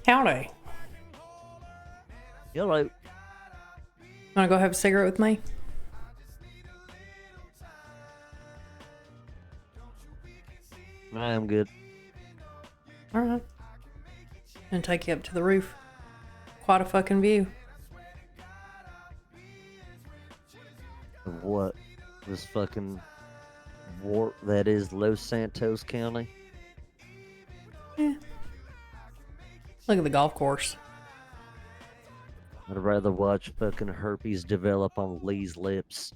Howdy. Hello. Wanna go have a cigarette with me? I'm good. Alright. Gonna take you up to the roof. Quite a fucking view. Of what? This fucking wart that is Los Santos County? Yeah. Look at the golf course. I'd rather watch fucking herpes develop on Lee's lips.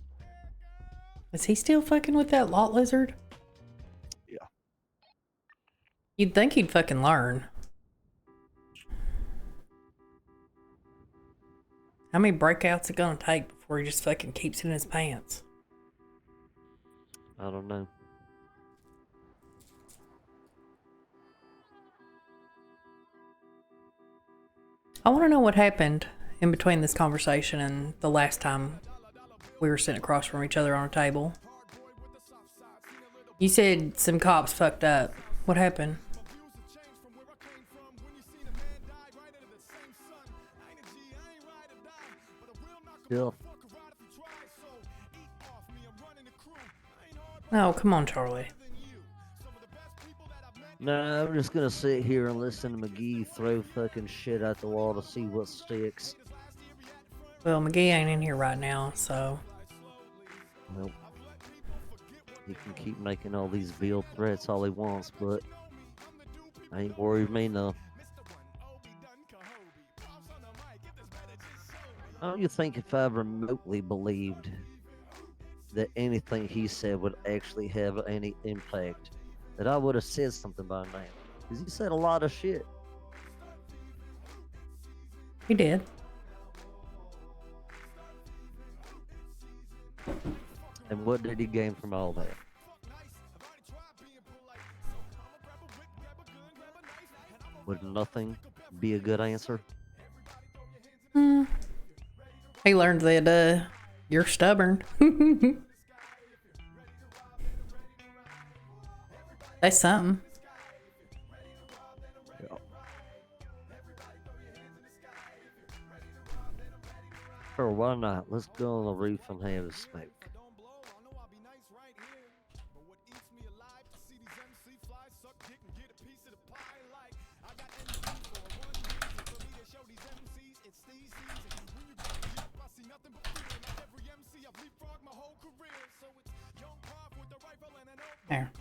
Is he still fucking with that lot lizard? Yeah. You'd think he'd fucking learn. How many breakouts it gonna take before he just fucking keeps it in his pants? I don't know. I want to know what happened in between this conversation and the last time we were sitting across from each other on a table. You said some cops fucked up. What happened? Yeah. Oh, come on, Charlie. Nah, I'm just gonna sit here and listen to McGee throw fucking shit at the wall to see what sticks. Well, McGee ain't in here right now, so... Nope. He can keep making all these veiled threats all he wants, but I ain't worried me none. Don't you think if I remotely believed that anything he said would actually have any impact, that I would have said something by now? Because he said a lot of shit. He did. And what did he gain from all that? Would nothing be a good answer? He learned that, you're stubborn. That's something. Yeah. Sure, why not? Let's go on the roof and have a smoke. There.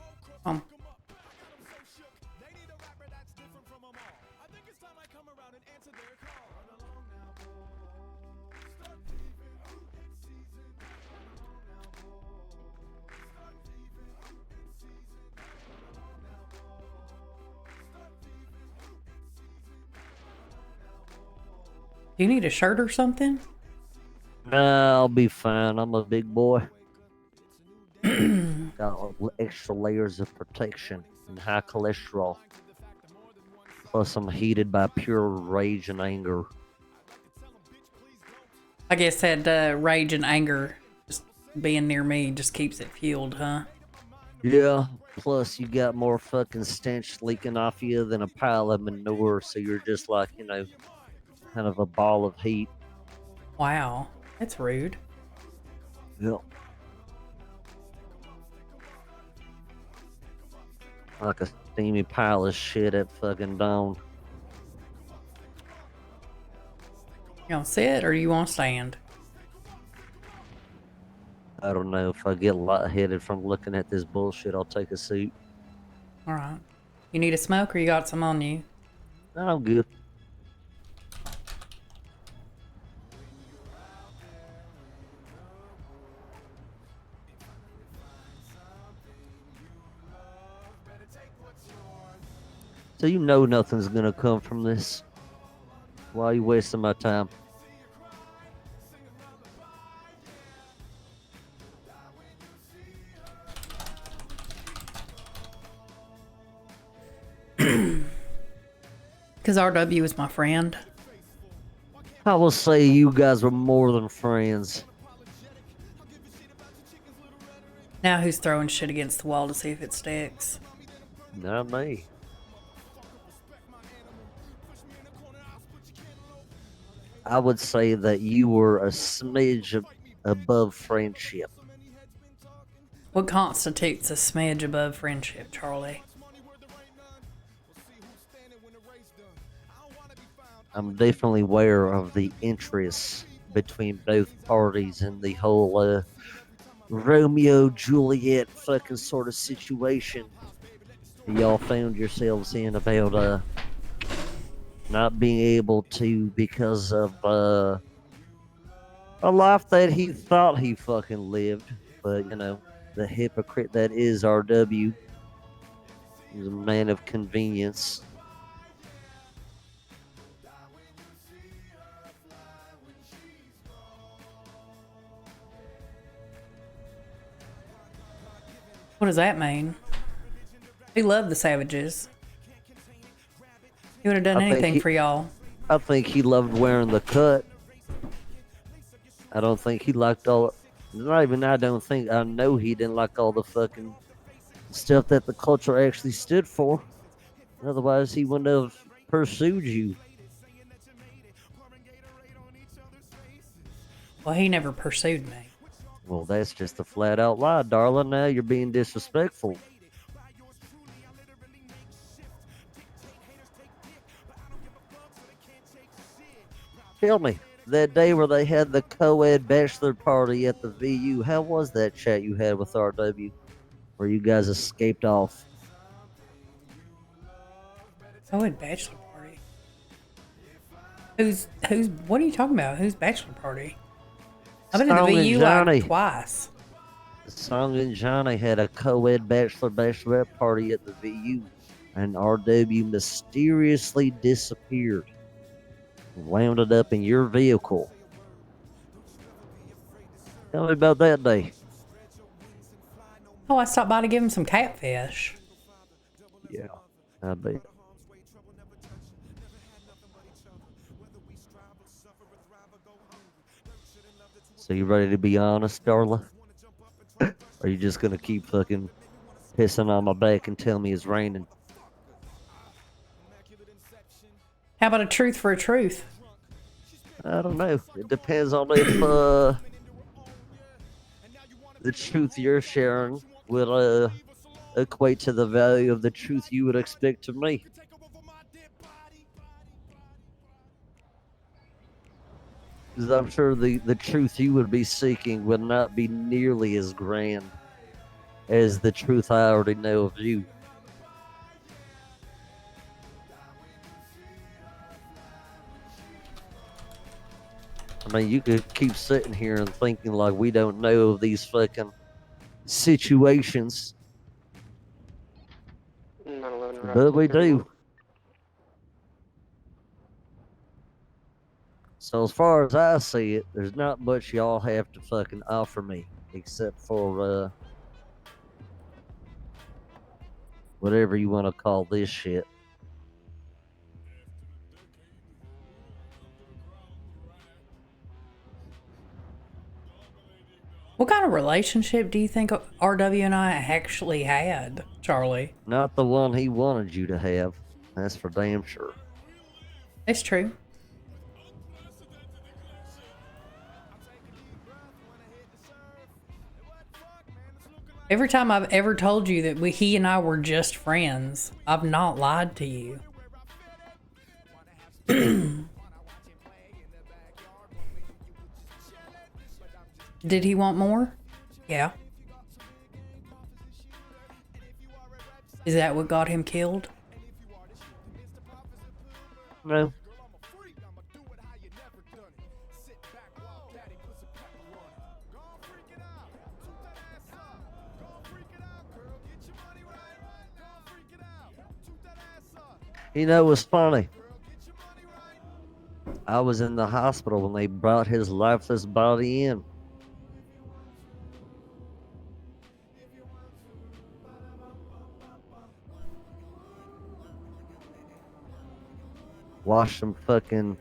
Do you need a shirt or something? Nah, I'll be fine. I'm a big boy. Got extra layers of protection and high cholesterol. Plus, I'm heated by pure rage and anger. I guess that rage and anger just being near me just keeps it fueled, huh? Yeah, plus you got more fucking stench leaking off you than a pile of manure, so you're just like, kind of a ball of heat. Wow, that's rude. Yeah. Like a steamy pile of shit at fucking dawn. You gonna sit or you wanna stand? I don't know. If I get lightheaded from looking at this bullshit, I'll take a seat. Alright. You need a smoke or you got some on you? I'm good. So you know nothing's gonna come from this. Why are you wasting my time? Because RW is my friend. I will say you guys were more than friends. Now who's throwing shit against the wall to see if it sticks? Not me. I would say that you were a smidge above friendship. What constitutes a smidge above friendship, Charlie? I'm definitely aware of the interests between both parties and the whole Romeo Juliet fucking sort of situation y'all found yourselves in about not being able to because of a life that he thought he fucking lived, but you know, the hypocrite that is RW is a man of convenience. What does that mean? He loved the Savages. He would have done anything for y'all. I think he loved wearing the cut. I don't think he liked all. Not even. I don't think. I know he didn't like all the fucking stuff that the culture actually stood for. Otherwise, he wouldn't have pursued you. Well, he never pursued me. Well, that's just a flat out lie, darling. Now you're being disrespectful. Tell me, that day where they had the co-ed bachelor party at the VU, how was that chat you had with RW? Where you guys escaped off? Oh, a bachelor party. What are you talking about? Who's bachelor party? I've been to the VU like twice. Song and Johnny had a co-ed bachelorette party at the VU, and RW mysteriously disappeared. Wound up in your vehicle. Tell me about that day. Oh, I stopped by to give him some catfish. Yeah, I bet. So you ready to be honest, Darla? Or are you just gonna keep fucking pissing on my back and tell me it's raining? How about a truth for a truth? I don't know. It depends on if the truth you're sharing will equate to the value of the truth you would expect to me. Because I'm sure the truth you would be seeking would not be nearly as grand as the truth I already know of you. I mean, you could keep sitting here and thinking like we don't know of these fucking situations, but we do. So as far as I see it, there's not much y'all have to fucking offer me except for whatever you want to call this shit. What kind of relationship do you think RW and I actually had, Charlie? Not the one he wanted you to have. That's for damn sure. It's true. Every time I've ever told you that he and I were just friends, I've not lied to you. Did he want more? Yeah. Is that what got him killed? No. You know, it was funny. I was in the hospital when they brought his lifeless body in. watched him fucking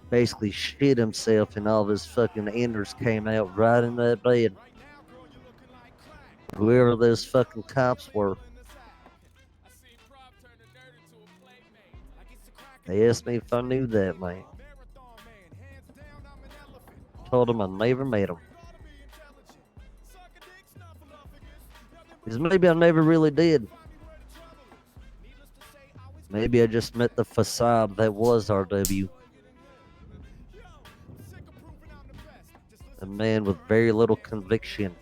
basically shit himself, and all of his fucking innards came out right in that bed. Whoever those fucking cops were. They asked me if I knew that man. Told him I never met him. Because maybe I never really did. Maybe I just met the facade that was RW. A man with very little conviction.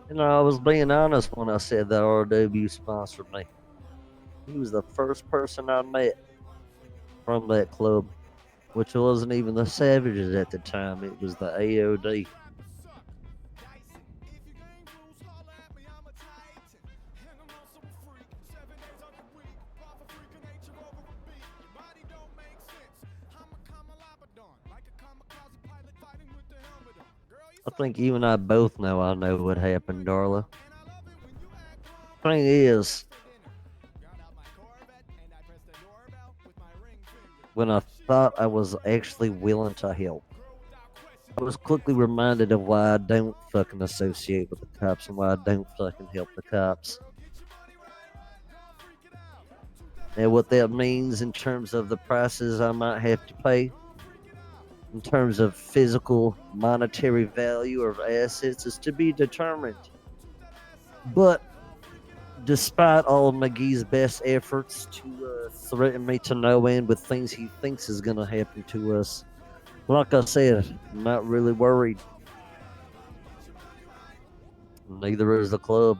You know, I was being honest when I said that RW sponsored me. He was the first person I met from that club, which wasn't even the Savages at the time. It was the AOD. I think you and I both know I know what happened, Darla. Thing is, when I thought I was actually willing to help, I was quickly reminded of why I don't fucking associate with the cops and why I don't fucking help the cops. And what that means in terms of the prices I might have to pay, in terms of physical, monetary value of assets, is to be determined. But despite all of McGee's best efforts to threaten me to no end with things he thinks is going to happen to us, like I said, I'm not really worried. Neither is the club.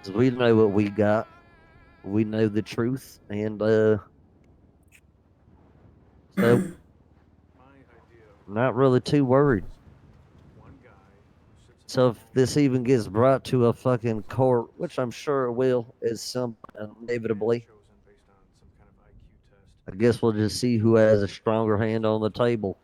'Cause we know what we got. We know the truth, and so not really too worried. So if this even gets brought to a fucking court, which I'm sure it will, at some inevitably, I guess we'll just see who has a stronger hand on the table.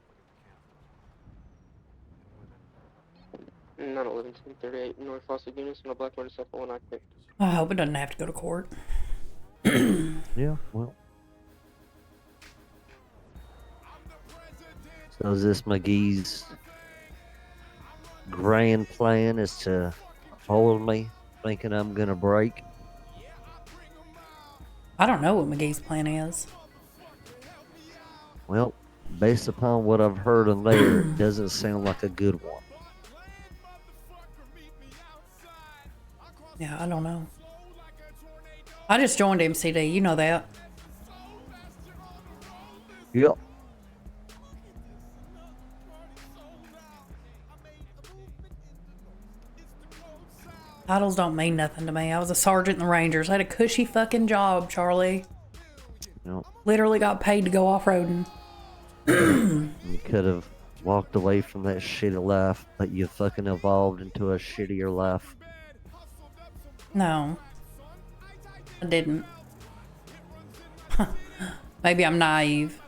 9/11/38 North Fawcett Units, no black motorcycle, one occupant. I hope it doesn't have to go to court. Yeah, well. So is this McGee's grand plan is to hold me, thinking I'm gonna break? I don't know what McGee's plan is. Well, based upon what I've heard in there, it doesn't sound like a good one. Yeah, I don't know. I just joined MCD, you know that. Yep. Titles don't mean nothing to me. I was a sergeant in the Rangers. I had a cushy fucking job, Charlie. Yep. Literally got paid to go off-roading. You could have walked away from that shitty life, but you fucking evolved into a shittier life. No. I didn't. Maybe I'm naive.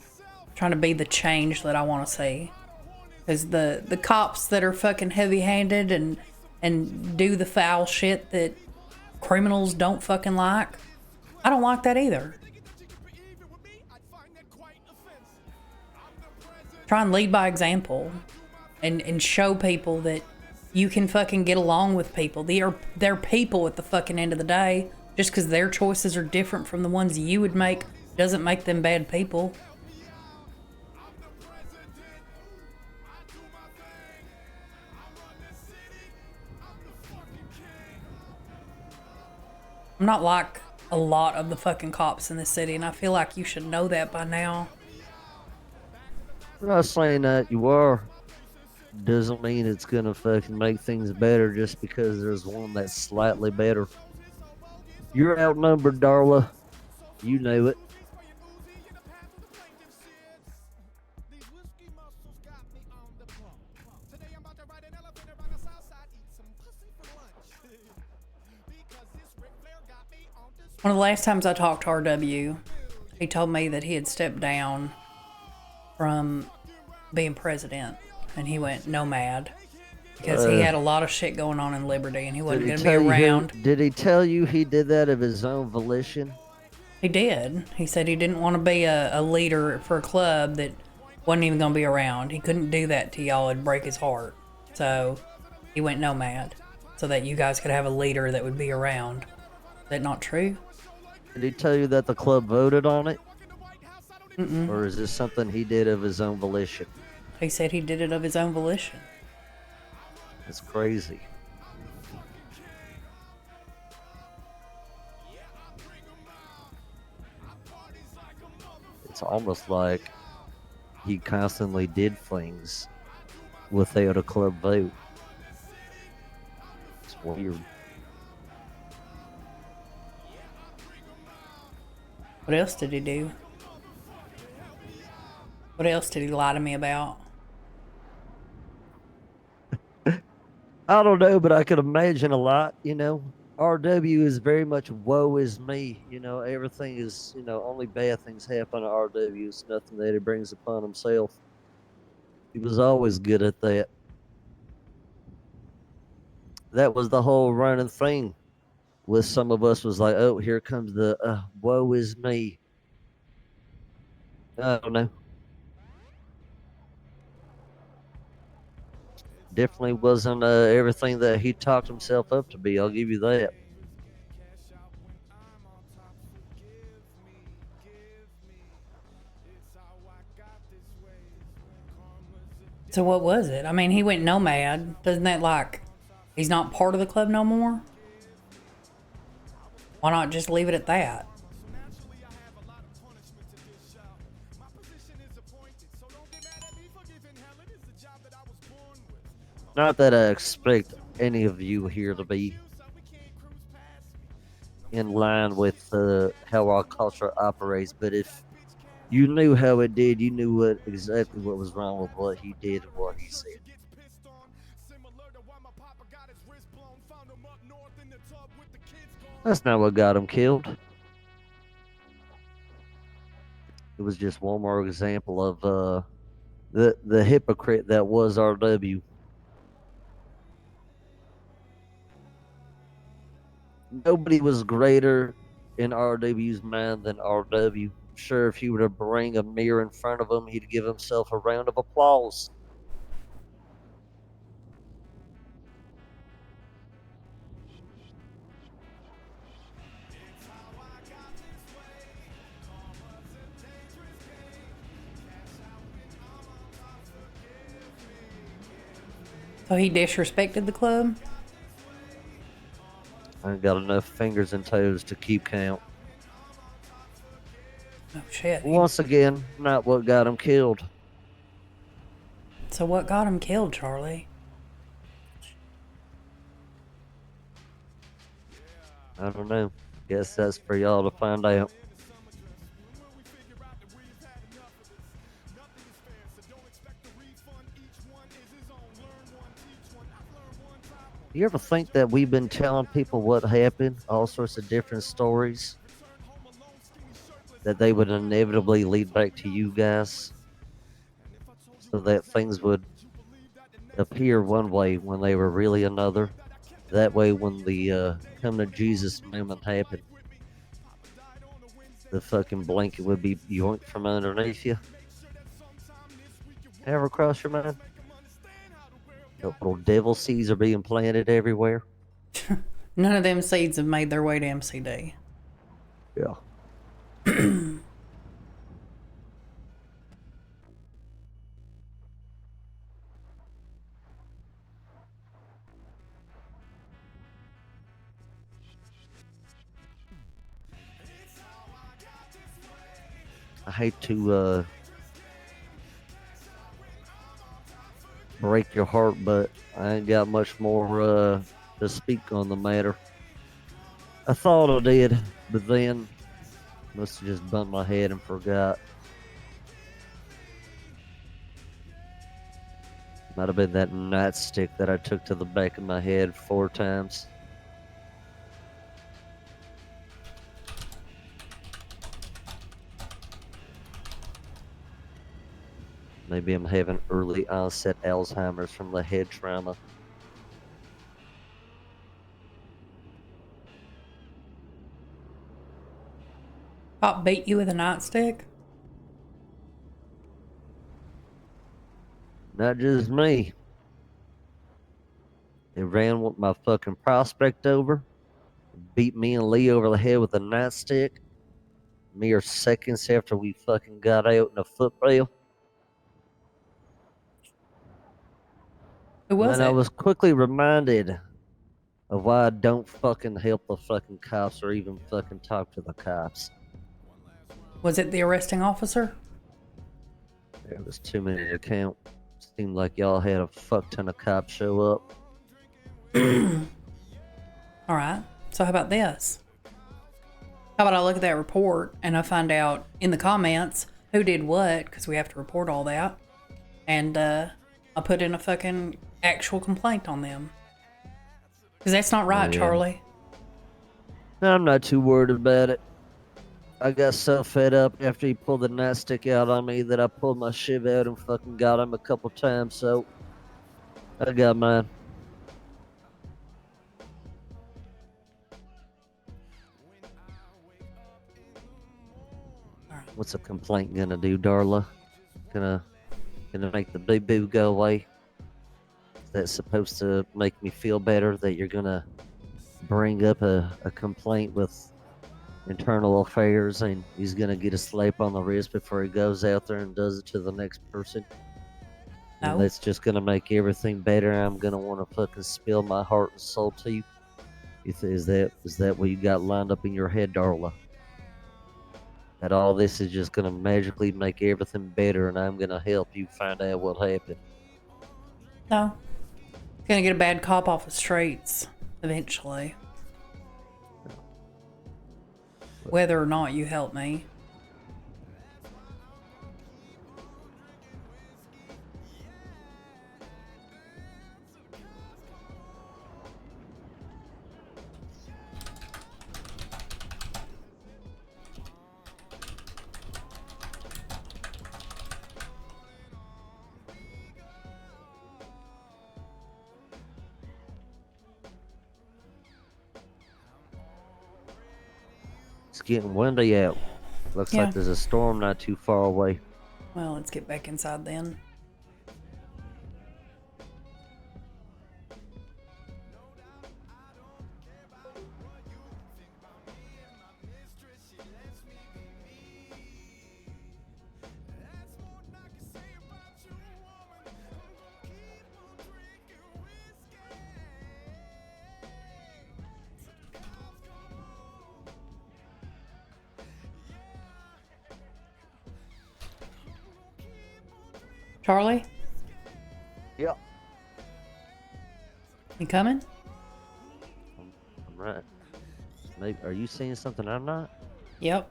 Trying to be the change that I want to see. Because the cops that are fucking heavy-handed and do the foul shit that criminals don't fucking like, I don't like that either. Try and lead by example and show people that you can fucking get along with people. They're people at the fucking end of the day. Just because their choices are different from the ones you would make doesn't make them bad people. I'm not like a lot of the fucking cops in this city, and I feel like you should know that by now. I'm not saying that you are. Doesn't mean it's gonna fucking make things better just because there's one that's slightly better. You're outnumbered, Darla. You know it. One of the last times I talked to RW, he told me that he had stepped down from being president, and he went nomad because he had a lot of shit going on in Liberty, and he wasn't going to be around. Did he tell you he did that of his own volition? He did. He said he didn't want to be a leader for a club that wasn't even going to be around. He couldn't do that to y'all. It'd break his heart. So he went nomad so that you guys could have a leader that would be around. Is that not true? Did he tell you that the club voted on it? Or is this something he did of his own volition? He said he did it of his own volition. It's crazy. It's almost like he constantly did things without a club vote. It's weird. What else did he do? What else did he lie to me about? I don't know, but I could imagine a lot, you know. RW is very much woe is me, you know. Everything is, you know, only bad things happen to RW. It's nothing that he brings upon himself. He was always good at that. That was the whole running thing with some of us was like, oh, here comes the woe is me. I don't know. Definitely wasn't everything that he talked himself up to be. I'll give you that. So what was it? I mean, he went nomad. Doesn't that like he's not part of the club no more? Why not just leave it at that? Not that I expect any of you here to be in line with how our culture operates, but if you knew how it did, you knew exactly what was wrong with what he did and what he said. That's not what got him killed. It was just one more example of the hypocrite that was RW. Nobody was greater in RW's mind than RW. Sure, if he were to bring a mirror in front of him, he'd give himself a round of applause. So he disrespected the club? I ain't got enough fingers and toes to keep count. Oh shit. Once again, not what got him killed. So what got him killed, Charlie? I don't know. Guess that's for y'all to find out. You ever think that we've been telling people what happened, all sorts of different stories, that they would inevitably lead back to you guys, so that things would appear one way when they were really another? That way, when the come to Jesus moment happened, the fucking blanket would be yoinked from underneath you. Ever cross your mind? Little devil seeds are being planted everywhere. None of them seeds have made their way to MCD. Yeah. I hate to break your heart, but I ain't got much more to speak on the matter. I thought I did, but then must have just bumped my head and forgot. Might have been that nightstick that I took to the back of my head 4 times. Maybe I'm having early onset Alzheimer's from the head trauma. Cop beat you with a nightstick? Not just me. They ran with my fucking prospect over, beat me and Lee over the head with a nightstick mere seconds after we fucking got out in a football. Who was And I it? was quickly reminded of why I don't fucking help the fucking cops or even fucking talk to the cops. Was it the arresting officer? There was too many to count. Seemed like y'all had a fuck ton of cops show up. All right. So how about this? How about I look at that report and I find out in the comments who did what, because we have to report all that, and I put in a fucking actual complaint on them. Because that's not right, Yeah. Charlie. No, I'm not too worried about it. I got so fed up after he pulled the nightstick out on me that I pulled my shiv out and fucking got him a couple times, so I got mine. All right. What's a complaint gonna do, Darla? Gonna make the boo boo go away? Is that supposed to make me feel better that you're gonna bring up a complaint with internal affairs and he's gonna get a slap on the wrist before he goes out there and does it to the next person? And No. that's just gonna make everything better. I'm gonna want to fucking spill my heart and soul to you. Is that what you got lined up in your head, Darla? That all this is just gonna magically make everything better, and I'm gonna help you find out what happened? No. Gonna get a bad cop off the streets eventually. Whether or not you help me. It's getting windy out. Looks Yeah. like there's a storm not too far away. Well, let's get back inside then. Charlie, Yep. you coming? I'm right. Maybe, are you seeing something I'm not? Yep.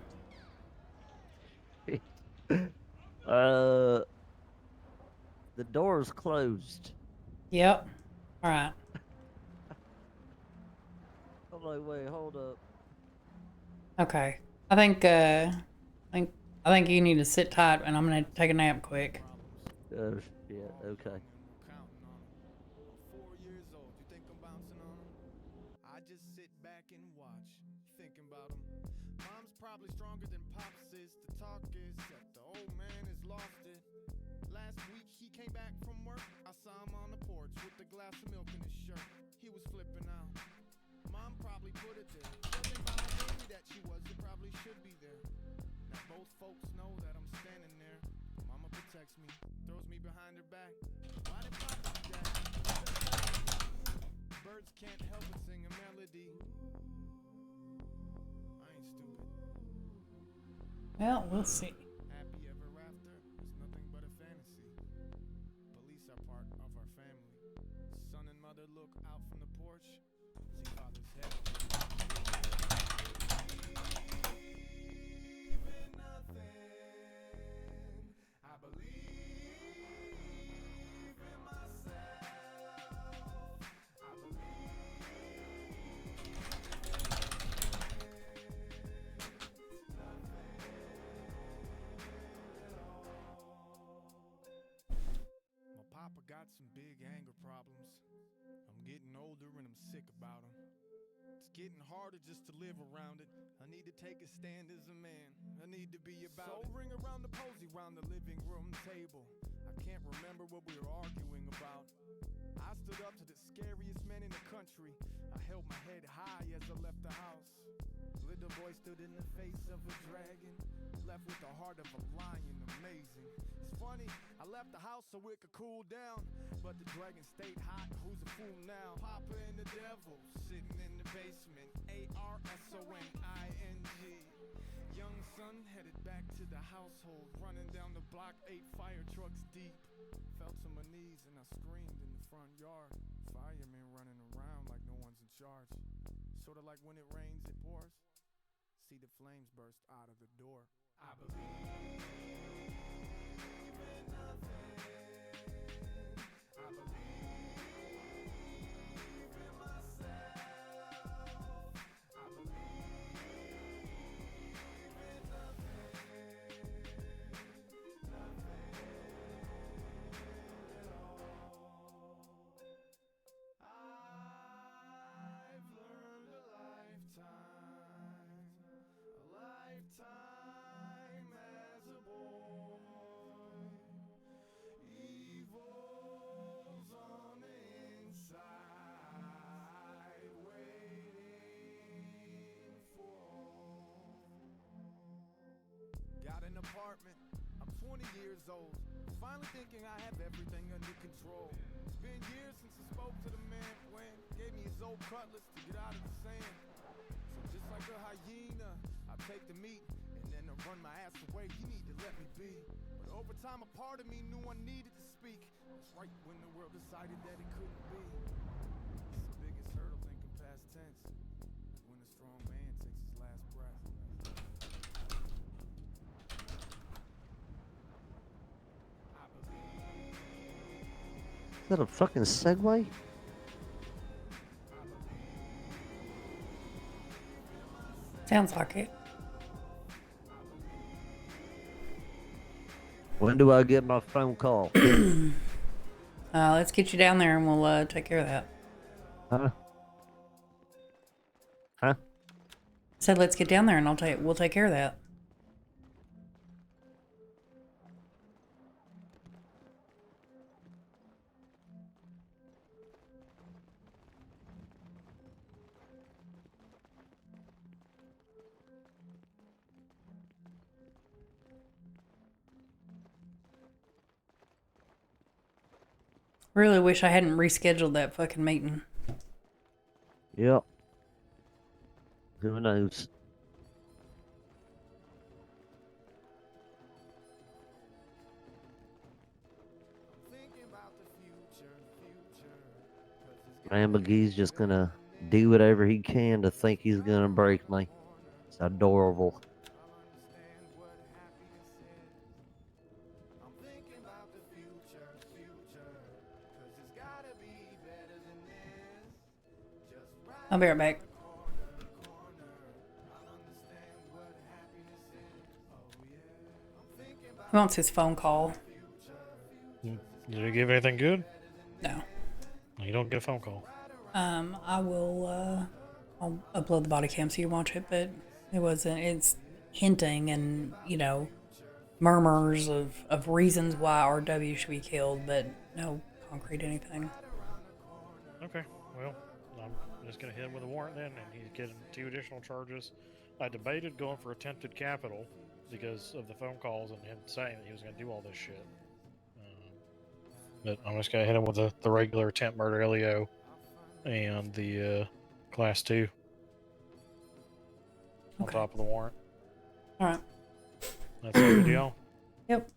The door is closed. Yep. All right. I'm like, wait, hold up. Okay. I think you need to sit tight, and I'm gonna take a nap quick. Oh, yeah, okay. I just sit back and watch, thinking about him. Mom's probably stronger than Pops is. The talk is that the old man has lost it. Last week he came back from work. I saw him on the porch with a glass of milk in his shirt. He was flipping out. Mom probably put it there. Judging by how baby that she was, it probably should be there. Now both folks know that I'm standing there. Mama protects me, throws me behind her back. Why did Papa do that? Birds can't help but sing a melody. I ain't stupid. Well, we'll see. Happy ever after is nothing but a fantasy. Police are part of our family. Son and mother look out from the porch, see father's head. Believe in nothing. I believe in myself. I believe got some big anger problems. I'm getting older and I'm sick about them. It's getting harder just to live around it. I need to take a stand as a man. I need to be about it. Ring around the posy round the living room table. I can't remember what we were arguing about. I stood up to the scariest man in the country. I held my head high as I left the house. Little boy stood in the face of a dragon, left with the heart of a lion, amazing. It's funny, I left the house so it could cool down, but the dragon stayed hot, who's a fool now? Papa and the devil, sitting in the basement, ARSONING. Young son headed back to the household, running down the block, 8 fire trucks deep. Fell to my knees and I screamed in the front yard. Firemen running around like no one's in charge. Sorta like when it rains, it pours. See the flames burst out of the door. I believe in nothing. I believe in myself. I believe in nothing. Nothing at all. I've learned a lifetime as a boy. Evil's on the inside, waiting for. Got an apartment, I'm 20 years old. Finally thinking I have everything under control. It's been years since I spoke to the man when gave me his old cutlass to get out of the sand. So just like a hyena, I take the meat and then I run my ass away. You need to let me be. But over time, a part of me knew I needed to speak. It's right when the world decided that it couldn't be. It's the biggest hurdle thinking past tense. When a strong man takes his last breath. I believe. Is that a fucking Segway? Sounds like it. When do I get my phone call? Let's get you down there and we'll take care of that. Huh? Huh? Said let's get down there and we'll take care of that. Really wish I hadn't rescheduled that fucking meeting. Yep. Who knows? Ram McGee's just gonna do whatever he can to think he's gonna break me. It's adorable. I'll be right back. He wants his phone call. Did you give anything good? No. You don't get a phone call. I will, I'll upload the body cam so you can watch it, but it's hinting and, murmurs of reasons why RW should be killed, but no concrete anything. Okay, well, I'm just going to hit him with a warrant then, and he's getting 2 additional charges. I debated going for attempted capital because of the phone calls and him saying that he was going to do all this shit. But I'm just going to hit him with the regular attempt murder LEO and the class 2 on top of the warrant. All right. That's a good deal. Yep.